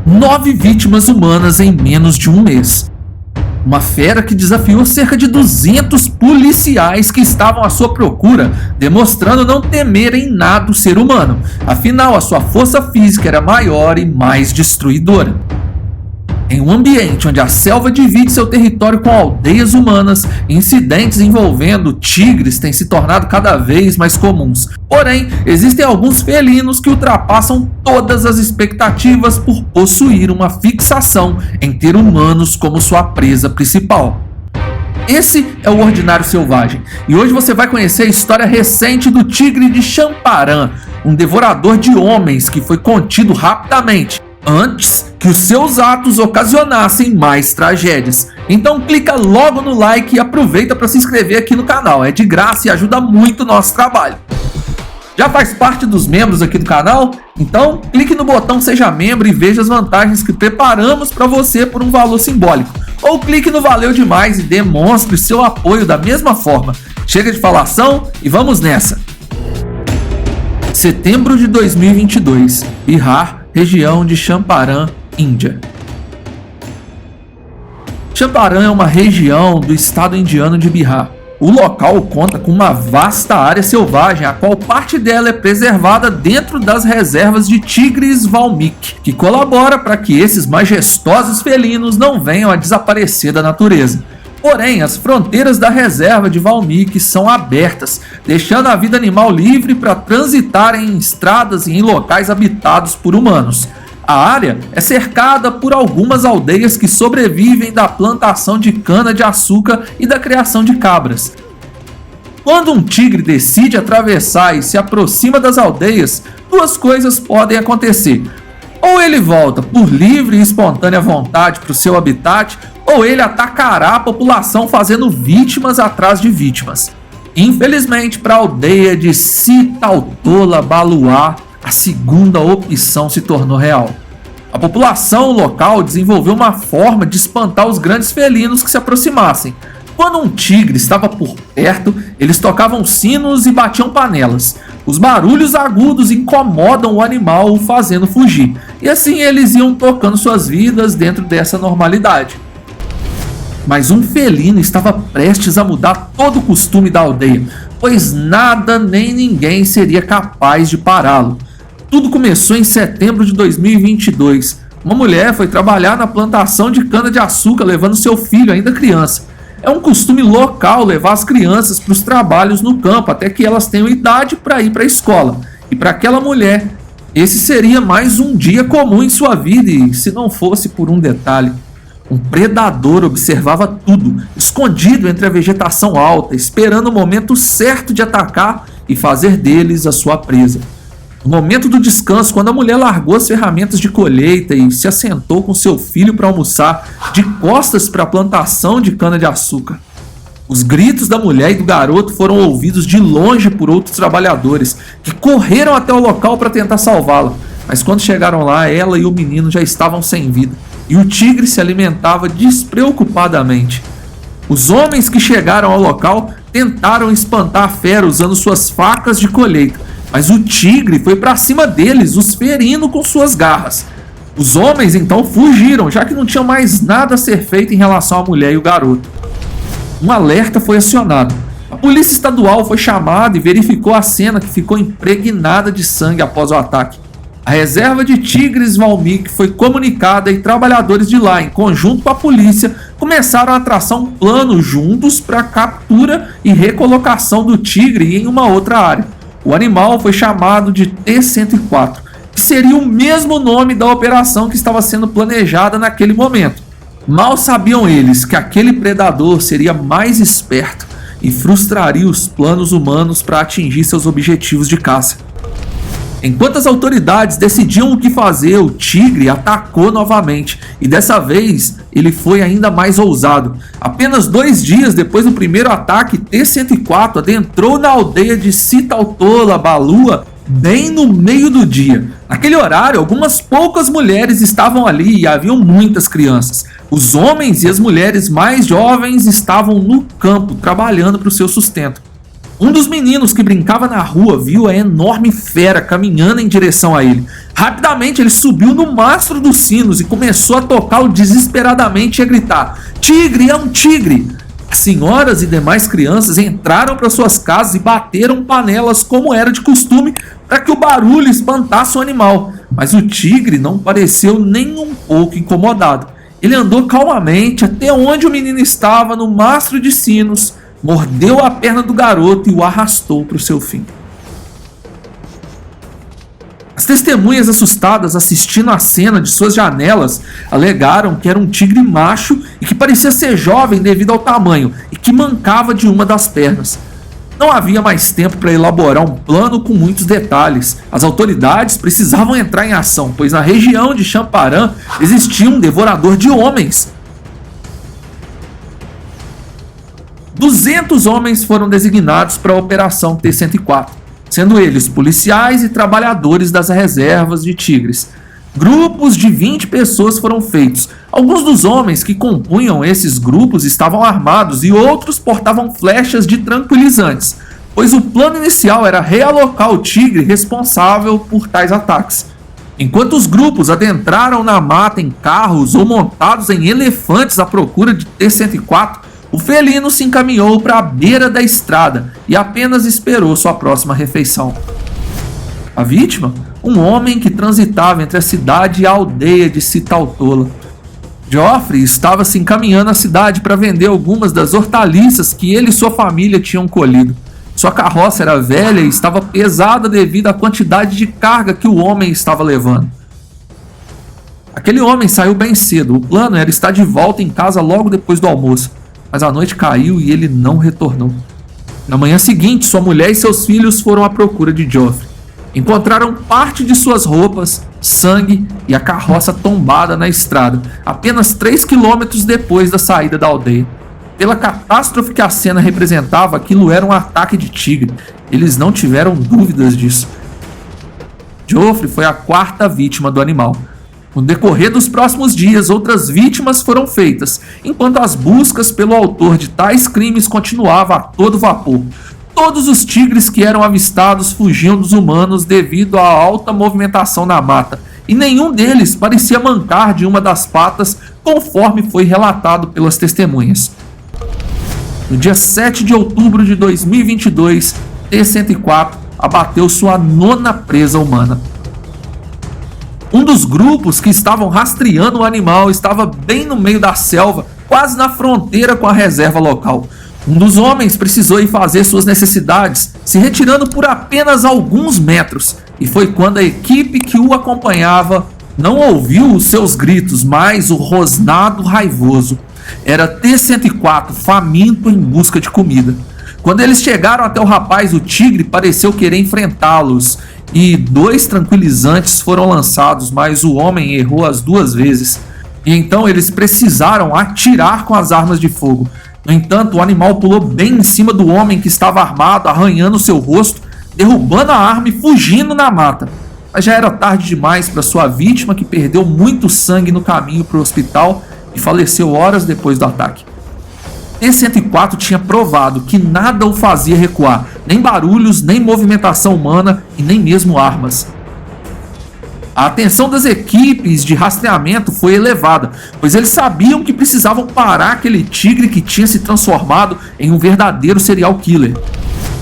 9 vítimas humanas em menos de um mês. Uma fera que desafiou cerca de 200 policiais que estavam à sua procura, demonstrando não temer em nada o ser humano. Afinal, a sua força física era maior e mais destruidora. Em um ambiente onde a selva divide seu território com aldeias humanas, incidentes envolvendo tigres têm se tornado cada vez mais comuns. Porém, existem alguns felinos que ultrapassam todas as expectativas por possuir uma fixação em ter humanos como sua presa principal. Esse é o Ordinário Selvagem, e hoje você vai conhecer a história recente do tigre de Champaran, um devorador de homens que foi contido rapidamente, antes que os seus atos ocasionassem mais tragédias. Então clica logo no like e aproveita para se inscrever aqui no canal, é de graça e ajuda muito o nosso trabalho. Já faz parte dos membros aqui do canal? Então clique no botão Seja Membro e veja as vantagens que preparamos para você por um valor simbólico. Ou clique no Valeu Demais e demonstre seu apoio da mesma forma. Chega de falação e vamos nessa! Setembro de 2022, Bihar, região de Champaran, Índia. Champaran é uma região do estado indiano de Bihar. O local conta com uma vasta área selvagem, a qual parte dela é preservada dentro das reservas de tigres Valmiki, que colabora para que esses majestosos felinos não venham a desaparecer da natureza. Porém, as fronteiras da reserva de Valmiki são abertas, deixando a vida animal livre para transitar em estradas e em locais habitados por humanos. A área é cercada por algumas aldeias que sobrevivem da plantação de cana-de-açúcar e da criação de cabras. Quando um tigre decide atravessar e se aproxima das aldeias, duas coisas podem acontecer. Ou ele volta por livre e espontânea vontade para o seu habitat, ou ele atacará a população fazendo vítimas atrás de vítimas. Infelizmente, para a aldeia de Sitautola Baluá, a segunda opção se tornou real. A população local desenvolveu uma forma de espantar os grandes felinos que se aproximassem. Quando um tigre estava por perto, eles tocavam sinos e batiam panelas. Os barulhos agudos incomodam o animal, o fazendo fugir. E assim eles iam tocando suas vidas dentro dessa normalidade. Mas um felino estava prestes a mudar todo o costume da aldeia, pois nada nem ninguém seria capaz de pará-lo. Tudo começou em setembro de 2022. Uma mulher foi trabalhar na plantação de cana-de-açúcar levando seu filho, ainda criança. É um costume local levar as crianças para os trabalhos no campo até que elas tenham idade para ir para a escola. E para aquela mulher, esse seria mais um dia comum em sua vida, e se não fosse por um detalhe. Um predador observava tudo, escondido entre a vegetação alta, esperando o momento certo de atacar e fazer deles a sua presa. No momento do descanso, quando a mulher largou as ferramentas de colheita e se assentou com seu filho para almoçar, de costas para a plantação de cana-de-açúcar. Os gritos da mulher e do garoto foram ouvidos de longe por outros trabalhadores, que correram até o local para tentar salvá-la. Mas quando chegaram lá, ela e o menino já estavam sem vida, e o tigre se alimentava despreocupadamente. Os homens que chegaram ao local tentaram espantar a fera usando suas facas de colheita, mas o tigre foi para cima deles, os ferindo com suas garras. Os homens então fugiram, já que não tinha mais nada a ser feito em relação à mulher e o garoto. Um alerta foi acionado. A polícia estadual foi chamada e verificou a cena, que ficou impregnada de sangue após o ataque. A reserva de tigres Valmiki foi comunicada e trabalhadores de lá, em conjunto com a polícia, começaram a traçar um plano juntos para a captura e recolocação do tigre em uma outra área. O animal foi chamado de T-104, que seria o mesmo nome da operação que estava sendo planejada naquele momento. Mal sabiam eles que aquele predador seria mais esperto e frustraria os planos humanos para atingir seus objetivos de caça. Enquanto as autoridades decidiam o que fazer, o tigre atacou novamente, e dessa vez ele foi ainda mais ousado. Apenas 2 dias depois do primeiro ataque, T-104 adentrou na aldeia de Sitautola Baluá bem no meio do dia. Naquele horário, algumas poucas mulheres estavam ali e haviam muitas crianças. Os homens e as mulheres mais jovens estavam no campo trabalhando para o seu sustento. Um dos meninos que brincava na rua viu a enorme fera caminhando em direção a ele. Rapidamente ele subiu no mastro dos sinos e começou a tocá-lo desesperadamente e a gritar: "Tigre, é um tigre!" As senhoras e demais crianças entraram para suas casas e bateram panelas como era de costume para que o barulho espantasse o animal. Mas o tigre não pareceu nem um pouco incomodado. Ele andou calmamente até onde o menino estava no mastro de sinos, mordeu a perna do garoto e o arrastou para o seu fim. As testemunhas assustadas assistindo à cena de suas janelas alegaram que era um tigre macho e que parecia ser jovem devido ao tamanho e que mancava de uma das pernas. Não havia mais tempo para elaborar um plano com muitos detalhes. As autoridades precisavam entrar em ação, pois na região de Champaran existia um devorador de homens. 200 homens foram designados para a Operação T-104, sendo eles policiais e trabalhadores das reservas de tigres. Grupos de 20 pessoas foram feitos. Alguns dos homens que compunham esses grupos estavam armados e outros portavam flechas de tranquilizantes, pois o plano inicial era realocar o tigre responsável por tais ataques. Enquanto os grupos adentraram na mata em carros ou montados em elefantes à procura de T-104, o felino se encaminhou para a beira da estrada e apenas esperou sua próxima refeição. A vítima? Um homem que transitava entre a cidade e a aldeia de Citaltola. Geoffrey estava se encaminhando à cidade para vender algumas das hortaliças que ele e sua família tinham colhido. Sua carroça era velha e estava pesada devido à quantidade de carga que o homem estava levando. Aquele homem saiu bem cedo. O plano era estar de volta em casa logo depois do almoço. Mas a noite caiu e ele não retornou. Na manhã seguinte, sua mulher e seus filhos foram à procura de Geoffrey. Encontraram parte de suas roupas, sangue e a carroça tombada na estrada, apenas 3 quilômetros depois da saída da aldeia. Pela catástrofe que a cena representava, aquilo era um ataque de tigre. Eles não tiveram dúvidas disso. Geoffrey foi a 4ª vítima do animal. No decorrer dos próximos dias, outras vítimas foram feitas, enquanto as buscas pelo autor de tais crimes continuavam a todo vapor. Todos os tigres que eram avistados fugiam dos humanos devido à alta movimentação na mata, e nenhum deles parecia mancar de uma das patas, conforme foi relatado pelas testemunhas. No dia 7 de outubro de 2022, T-104 abateu sua 9ª presa humana. Um dos grupos que estavam rastreando o animal estava bem no meio da selva, quase na fronteira com a reserva local. Um dos homens precisou ir fazer suas necessidades, se retirando por apenas alguns metros, e foi quando a equipe que o acompanhava não ouviu os seus gritos, mas o rosnado raivoso. Era T-104 faminto em busca de comida. Quando eles chegaram até o rapaz, o tigre pareceu querer enfrentá-los, e 2 tranquilizantes foram lançados, mas o homem errou as 2 vezes. E então eles precisaram atirar com as armas de fogo. No entanto, o animal pulou bem em cima do homem que estava armado, arranhando seu rosto, derrubando a arma e fugindo na mata. Mas já era tarde demais para sua vítima, que perdeu muito sangue no caminho para o hospital e faleceu horas depois do ataque. T-104 tinha provado que nada o fazia recuar, nem barulhos, nem movimentação humana e nem mesmo armas. A atenção das equipes de rastreamento foi elevada, pois eles sabiam que precisavam parar aquele tigre que tinha se transformado em um verdadeiro serial killer.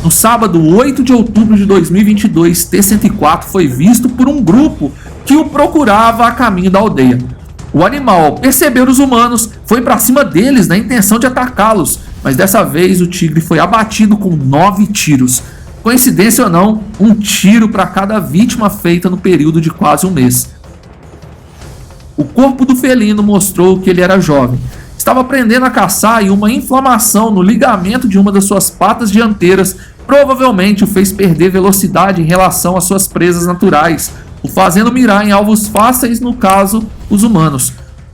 No sábado 8 de outubro de 2022, T-104 foi visto por um grupo que o procurava a caminho da aldeia. O animal, ao perceber os humanos, foi para cima deles na intenção de atacá-los, mas dessa vez o tigre foi abatido com 9 tiros. Coincidência ou não, um tiro para cada vítima feita no período de quase um mês. O corpo do felino mostrou que ele era jovem. Estava aprendendo a caçar e uma inflamação no ligamento de uma das suas patas dianteiras provavelmente o fez perder velocidade em relação às suas presas naturais, o fazendo mirar em alvos fáceis, no caso, os humanos.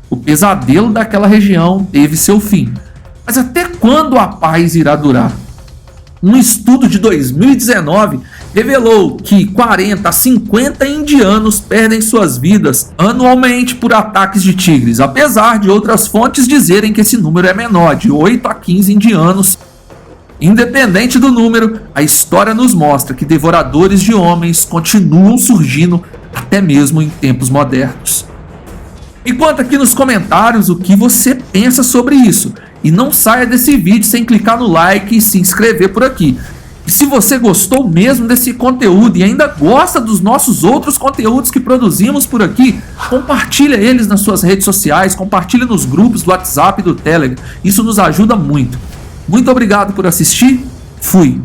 O pesadelo daquela região teve seu fim. Mas até quando a paz irá durar? Um estudo de 2019 revelou que 40 a 50 indianos perdem suas vidas anualmente por ataques de tigres, apesar de outras fontes dizerem que esse número é menor, de 8 a 15 indianos Independente do número, a história nos mostra que devoradores de homens continuam surgindo até mesmo em tempos modernos. Me conta aqui nos comentários o que você pensa sobre isso. E não saia desse vídeo sem clicar no like e se inscrever por aqui. E se você gostou mesmo desse conteúdo e ainda gosta dos nossos outros conteúdos que produzimos por aqui, compartilha eles nas suas redes sociais, compartilha nos grupos do WhatsApp e do Telegram. Isso nos ajuda muito. Muito obrigado por assistir. Fui.